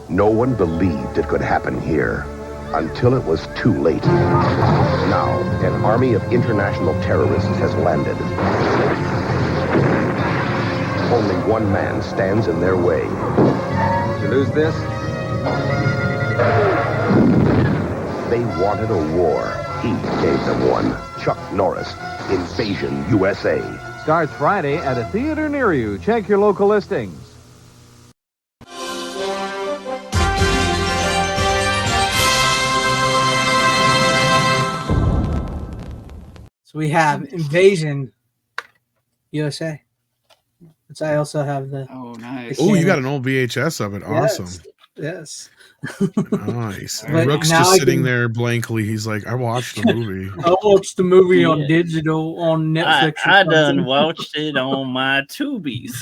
No one believed it could happen here until it was too late. Now, an army of international terrorists has landed. Only one man stands in their way. Did you lose this? They wanted a war. He gave them one. Chuck Norris, Invasion USA. Starts Friday at a theater near you. Check your local listings. So we have Invasion USA. Which I also have the. Oh, nice. Oh, you got an old VHS of it. Awesome. Yes. Nice. But Rook's now just I sitting can- there blankly. He's like, I watched the movie. I watched the movie on Yeah. digital on Netflix. I done watched it on my Tubies.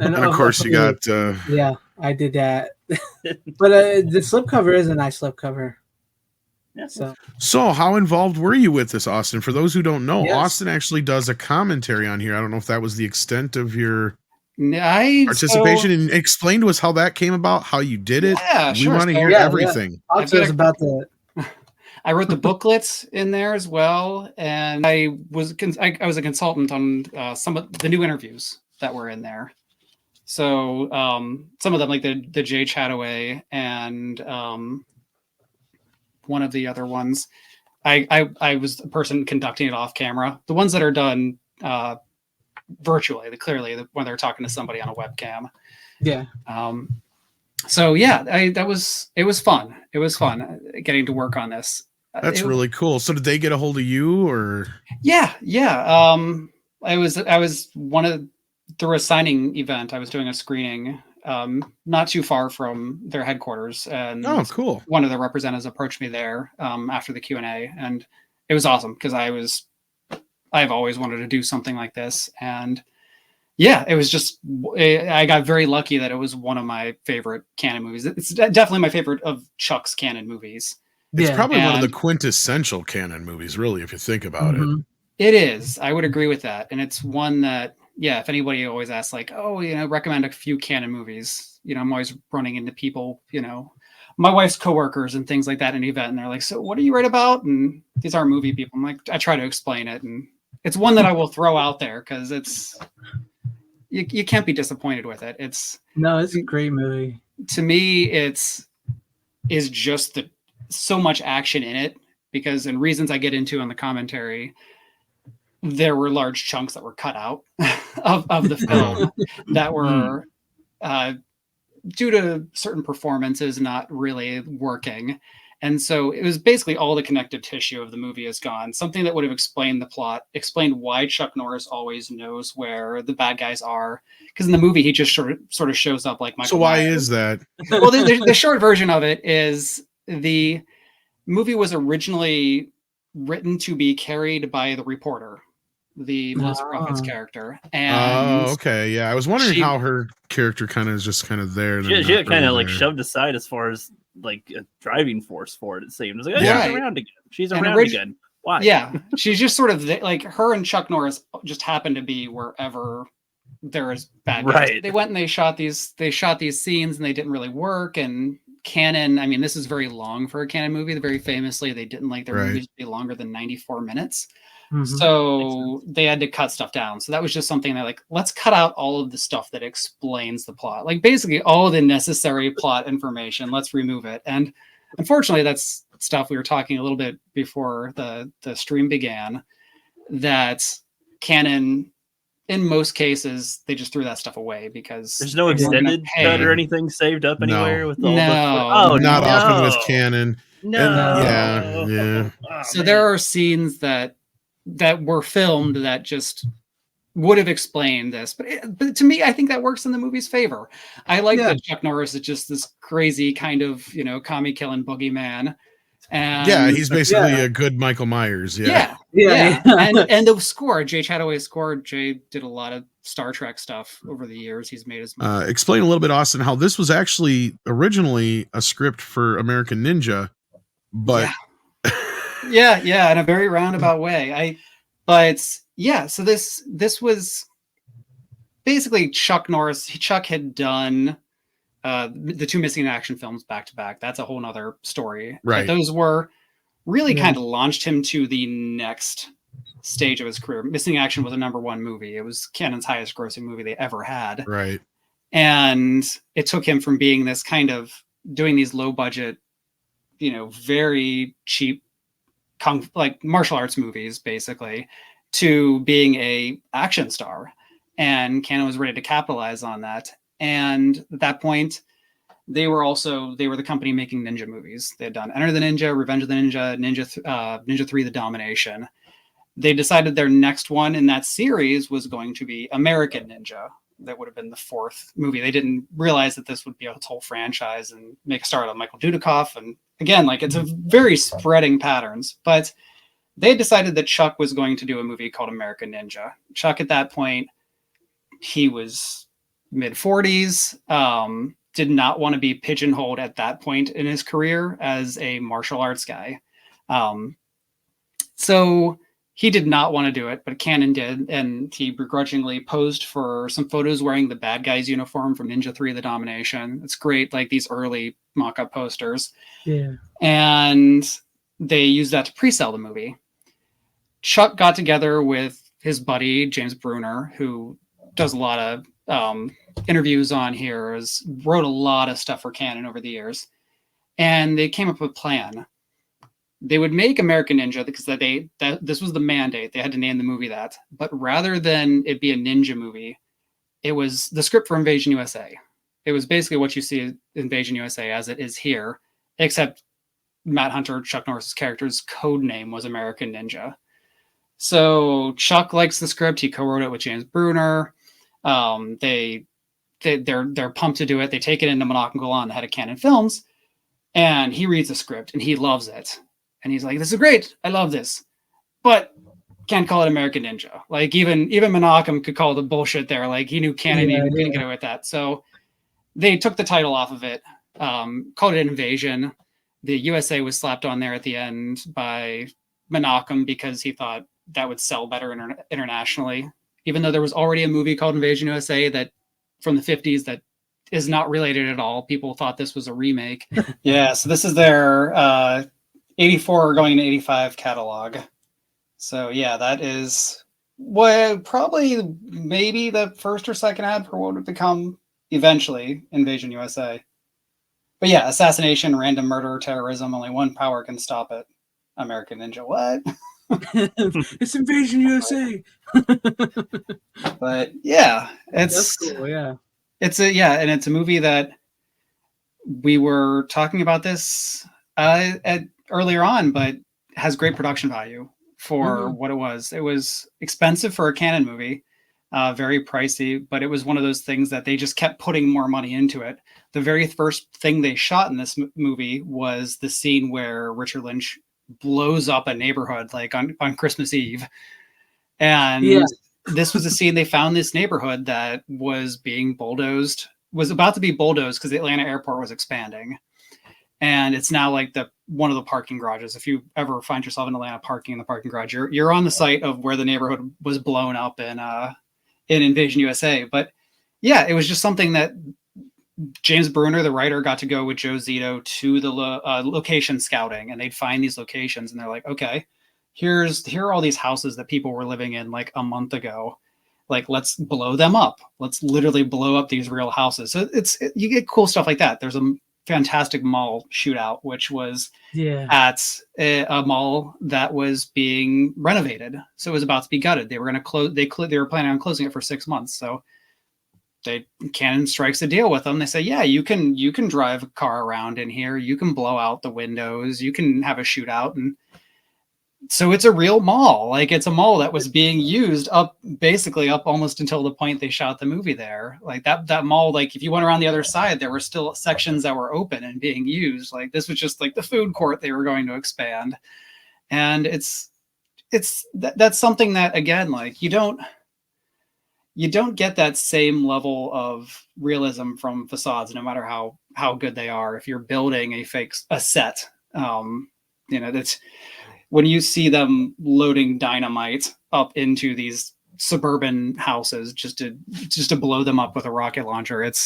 And of course, you got. Yeah, I did that. But the slipcover is a nice slipcover. Yeah. So, how involved were you with this, Austin? For those who don't know, Yes. Austin actually does a commentary on here. I don't know if that was the extent of your Participation. participation. And explain to us how that came about, how you did it. Yeah, We sure. want to So, hear yeah, everything. Talk to us about the. I wrote the booklets in there as well, and I was a consultant on some of the new interviews that were in there. So some of them, like the Jay Chataway and one of the other ones, I was the person conducting it off camera. The ones that are done virtually, when they're talking to somebody on a webcam. Yeah. So yeah, it was fun. It was fun getting to work on this. That's really cool. So, did they get a hold of you, or? Yeah. I was through a signing event. I was doing a screening, not too far from their headquarters, and Oh, cool. one of the representatives approached me there after the Q&A, and it was awesome because I've always wanted to do something like this, and yeah, it was just I got very lucky that it was one of my favorite canon movies. It's definitely my favorite of Chuck's canon movies. It's probably one of the And- quintessential canon movies, really, if you think about it. It is. I would agree with that. And it's one that, yeah, if anybody always asks, like, oh, recommend a few canon movies, I'm always running into people, my wife's coworkers and things like that in an event. And they're like, so what do you write about? And these aren't movie people. I'm like, I try to explain it. And it's one that I will throw out there because it's, you can't be disappointed with it. It's a great movie. To me, is just so much action in it because, and reasons I get into on the commentary, there were large chunks that were cut out of the film that were due to certain performances not really working. And so it was basically all the connective tissue of the movie is gone. Something that would have explained the plot, explained why Chuck Norris always knows where the bad guys are. Because in the movie, he just sort of shows up like Michael So why Myers. is that? Well, the short version of it is the movie was originally written to be carried by the reporter, the Melissa Prophet's character. And okay. Yeah. I was wondering how her character kind of is just kind of there. She got kind of like shoved aside as far as like a driving force for it. It seems like, oh, Yeah. she's around again. She's And around again. Why? Yeah, she's just sort of like her and Chuck Norris just happened to be wherever there is bad guys. Right. They went and they shot these scenes and they didn't really work. And canon, I mean, this is very long for a canon movie. Very famously, they didn't like their movies to be longer than 94 minutes. So they had to cut stuff down. So that was just something that like, let's cut out all of the stuff that explains the plot. Like basically all the necessary plot information, let's remove it. And unfortunately, that's stuff we were talking a little bit before the stream began, that canon, in most cases, they just threw that stuff away because there's no extended cut or anything saved up anywhere with all not often with canon. No. Yeah. Oh, So there are scenes that were filmed that just would have explained this, but to me, I think that works in the movie's favor. I like that Chuck Norris is just this crazy kind of commie killing boogeyman. And he's basically a good Michael Myers. Yeah. And the score, Jay Chataway's score, Jay did a lot of Star Trek stuff over the years. He's made his explain a little bit, Austin, how this was actually originally a script for American Ninja, but yeah, in a very roundabout way. So this was basically Chuck Norris. Chuck had done the two missing in action films back to back. That's a whole nother story. Right. But those were really kind of launched him to the next stage of his career. Missing in Action was a #1 movie. It was Cannon's highest grossing movie they ever had. Right. And it took him from being this kind of doing these low budget, very cheap, like martial arts movies, basically, to being a action star. And Cannon was ready to capitalize on that. And at that point, they were the company making ninja movies. They had done Enter the Ninja, Revenge of the Ninja, Ninja 3, The Domination. They decided their next one in that series was going to be American Ninja. That would have been the 4th movie. They didn't realize that this would be a whole franchise and make a start on Michael Dudikoff. And again, like, it's a very spreading patterns. But they decided that Chuck was going to do a movie called American Ninja. Chuck, at that point, he was mid-40s, did not want to be pigeonholed at that point in his career as a martial arts guy. So he did not want to do it, but Cannon did, and he begrudgingly posed for some photos wearing the bad guy's uniform from Ninja 3, The Domination. It's great, like these early mock-up posters. Yeah. And they used that to pre-sell the movie. Chuck got together with his buddy, James Bruner, who does a lot of interviews on here, wrote a lot of stuff for Cannon over the years. And they came up with a plan. They would make American Ninja because this was the mandate. They had to name the movie that. But rather than it be a ninja movie, it was the script for Invasion USA. It was basically what you see in Invasion USA as it is here, except Matt Hunter, Chuck Norris's character's code name was American Ninja. So Chuck likes the script. He co-wrote it with James Bruner. They're pumped to do it. They take it into Monaco Golan, the head of Cannon Films, and he reads the script and he loves it. And he's like, "This is great. I love this, but can't call it American Ninja." Like even Menachem could call the bullshit there. Like he knew Cannon couldn't get away with that. So they took the title off of it, called it Invasion. The USA was slapped on there at the end by Menachem because he thought that would sell better internationally. Even though there was already a movie called Invasion USA that from the 50s that is not related at all. People thought this was a remake. Yeah, so this is their 84 going into 85 catalog. So yeah, that is probably maybe the first or second ad for what would become eventually Invasion USA. But yeah, assassination, random murder, terrorism, only one power can stop it. American Ninja, what? It's Invasion USA. But yeah, That's cool, yeah. It's a movie that we were talking about this earlier on, but has great production value for what it was. It was expensive for a Cannon movie, very pricey, but it was one of those things that they just kept putting more money into it. The very first thing they shot in this movie was the scene where Richard Lynch blows up a neighborhood like on Christmas Eve. And this was a scene they found this neighborhood that was being bulldozed, was about to be bulldozed because the Atlanta airport was expanding. And it's now like one of the parking garages. If you ever find yourself in Atlanta parking in the parking garage, you're on the site of where the neighborhood was blown up in Invasion USA. But yeah, it was just something that James Bruner, the writer, got to go with Joe Zito to the location scouting, and they'd find these locations, and they're like, okay, here are all these houses that people were living in like a month ago. Like, let's blow them up. Let's literally blow up these real houses. So you get cool stuff like that. There's a fantastic mall shootout, which was at a mall that was being renovated. So it was about to be gutted. They were going to close. They were planning on closing it for 6 months. So Cannon strikes a deal with them. They say, yeah, you can drive a car around in here. You can blow out the windows. You can have a shootout. And so it's a real mall. Like, it's a mall that was being used basically up almost until the point they shot the movie there. Like that mall, like if you went around the other side, there were still sections that were open and being used. Like this was just like the food court they were going to expand. And that's something that, again, like you don't get that same level of realism from facades, no matter how good they are. If you're building a set, that's when you see them loading dynamite up into these suburban houses just to blow them up with a rocket launcher. It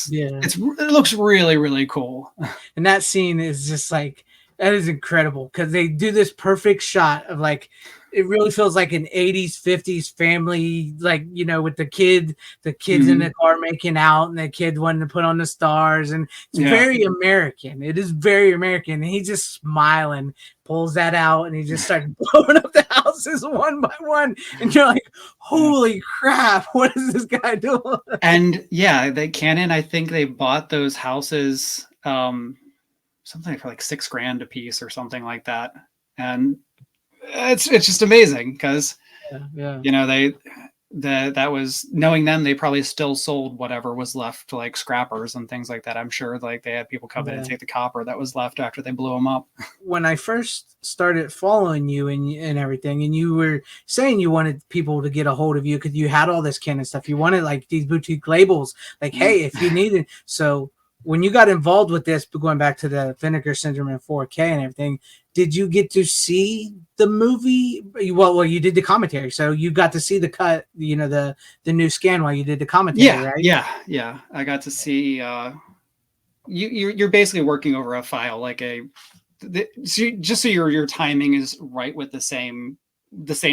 looks really, really cool. And that scene is just like, that is incredible because they do this perfect shot of like, it really feels like an 80s, 50s family, like, you know, with the kids in the car making out and the kid wanting to put on the stars. And it's very American. It is very American. And he's just smiling, pulls that out, and he just starts blowing up the houses one by one. And you're like, holy crap, what is this guy doing? And yeah, Canon, I think they bought those houses something for like $6,000 a piece or something like that. And it's just amazing because you know, that was, knowing them, they probably still sold whatever was left to like scrappers and things like that. I'm sure like they had people come in and take the copper that was left after they blew them up. When I first started following you and everything, and you were saying you wanted people to get a hold of you because you had all this Canon stuff, you wanted like these boutique labels, like, hey, if you needed. So when you got involved with this, going back to the Vinegar Syndrome in 4K and everything, did you get to see the movie? Well, you did the commentary, so you got to see the cut, you know, the new scan while you did the commentary, right? Yeah. I got to see. You're basically working over a file, like just so your timing is right with the same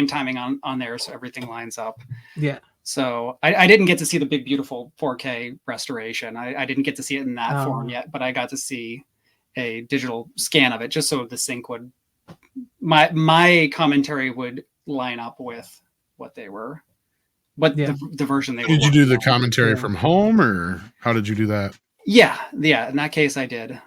timing on there, so everything lines up. Yeah. So I didn't get to see the big, beautiful 4K restoration. I didn't get to see it in that form yet, but I got to see a digital scan of it just so the sync would, my commentary would line up with what they were, the version they were. Did you do the commentary from home, or how did you do that? Yeah. In that case, I did.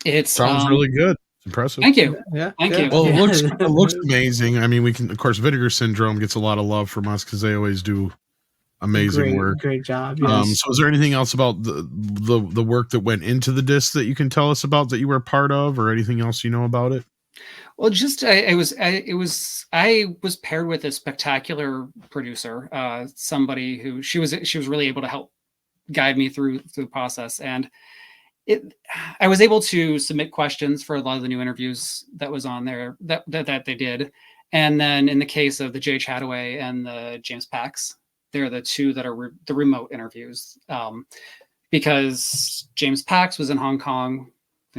It sounds really good. Impressive. Thank you. Yeah. Thank you. Well, it looks amazing. I mean, we can, of course, Vinegar Syndrome gets a lot of love from us because they always do amazing work. Great job. Yes. So is there anything else about the work that went into the disc that you can tell us about that you were a part of, or anything else you know about it? Well, just I was paired with a spectacular producer, somebody who she was really able to help guide me through the process. And I was able to submit questions for a lot of the new interviews that was on there that they did. And then in the case of the Jay Chataway and the James Pax, they're the two that are the remote interviews, because James Pax was in Hong Kong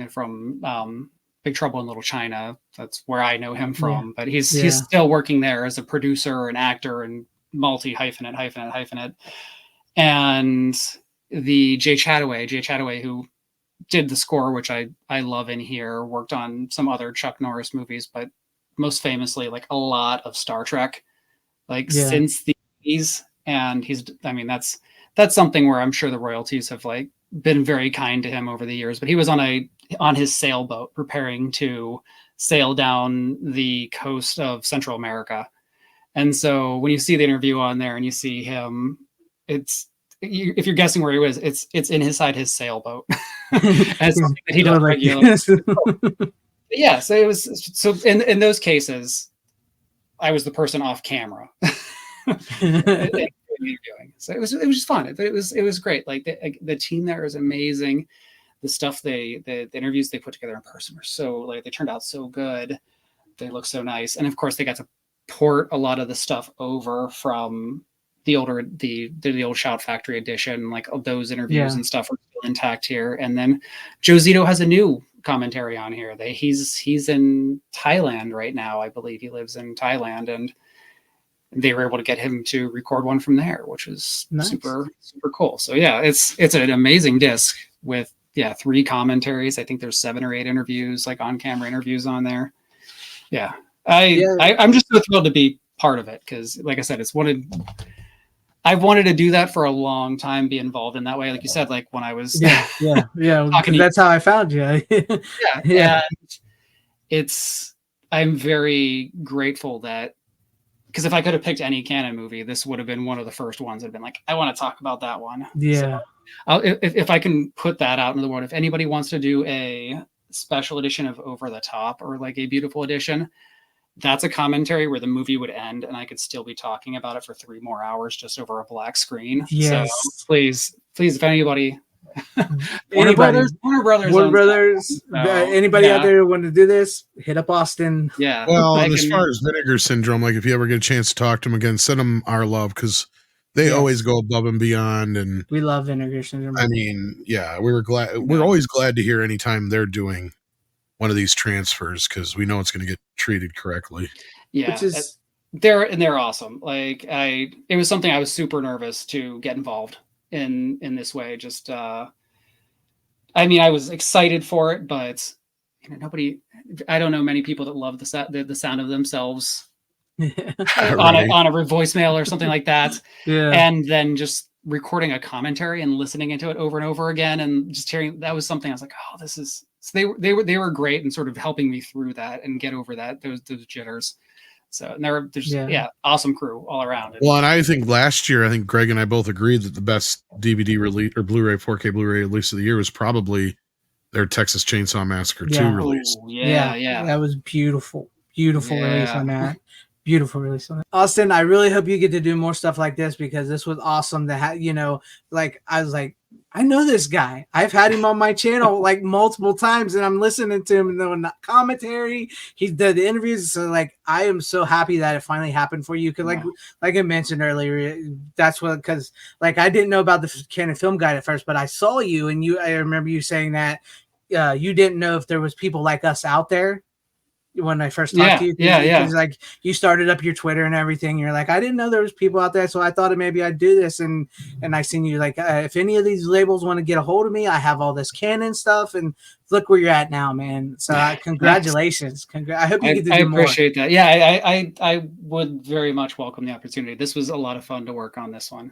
from Big Trouble in Little China. That's where I know him from, but he's still working there as a producer and actor and multi-hyphenate. And the Jay Chataway, who did the score, which I love in here, worked on some other Chuck Norris movies, but most famously, like a lot of Star Trek, since the 80s. And that's something where I'm sure the royalties have like been very kind to him over the years. But he was on his sailboat preparing to sail down the coast of Central America. And so when you see the interview on there and you see him, if you're guessing where he was, it's inside his sailboat. As something that he does regularly. Yeah, so it was, so in those cases, I was the person off camera. So it was just fun. It was great. Like the team there is amazing. The stuff the interviews they put together in person were so, like, they turned out so good. They look so nice, and of course they got to port a lot of the stuff over from the old Shout Factory edition. Like those interviews and stuff are still intact here. And then Joe Zito has a new commentary on here. He's in Thailand right now. I believe he lives in Thailand, and they were able to get him to record one from there, which was super, super cool. So yeah, it's an amazing disc with 3 commentaries. I think there's 7 or 8 interviews, like on-camera interviews on there. Yeah. I'm just so thrilled to be part of it because, like I said, I've wanted to do that for a long time, be involved in that way. Like you said, like when I was talking that's how I found you. And I'm very grateful that, because if I could have picked any Canon movie, this would have been one of the first ones that'd been like, I want to talk about that one. Yeah. So if I can put that out into the world, if anybody wants to do a special edition of Over the Top or like a beautiful edition, that's a commentary where the movie would end and I could still be talking about it for 3 more hours just over a black screen. Yes. So please, if anybody Anybody, Warner Brothers, Warner owns Brothers, that. So, anybody yeah. out there want to do this? Hit up Austin. Yeah. Well, I and as can- far as Vinegar Syndrome, like if you ever get a chance to talk to them again, send them our love because they Yes. always go above and beyond. And We love Vinegar Syndrome. I mean, yeah, we're always glad to hear anytime they're doing one of these transfers because we know it's going to get treated correctly. Yeah, Which is they're awesome. Like it was something I was super nervous to get involved in this way. Just I mean, I was excited for it, but I don't know many people that love the sound of themselves on a voicemail or something like that. Yeah. And then just recording a commentary and listening into it over and over again and just hearing that was something I was like, oh, this is so they were great and sort of helping me through that and get over those jitters. So and there's awesome crew all around. Well, and I think last year, I think Greg and I both agreed that the best DVD release or Blu-ray 4K Blu-ray release of the year was probably their Texas Chainsaw Massacre 2 release. Oh, yeah. That was beautiful. Beautiful release on that. Beautiful release on that. Austin, I really hope you get to do more stuff like this because this was awesome to have, like I was like, I know this guy. I've had him on my channel like multiple times and I'm listening to him in the commentary. He did the interviews. So like, I am so happy that it finally happened for you. Cause like I mentioned earlier, that's what, cause like, I didn't know about the Canon Film Guide at first, but I saw you and I remember you saying that you didn't know if there was people like us out there. When I first talked to you, because like you started up your Twitter and everything, you're like, I didn't know there was people out there, so I thought maybe I'd do this, and I seen you like, if any of these labels want to get a hold of me, I have all this Canon stuff, and look where you're at now, man. So congratulations, I hope you get to do more. I appreciate that. Yeah, I would very much welcome the opportunity. This was a lot of fun to work on this one.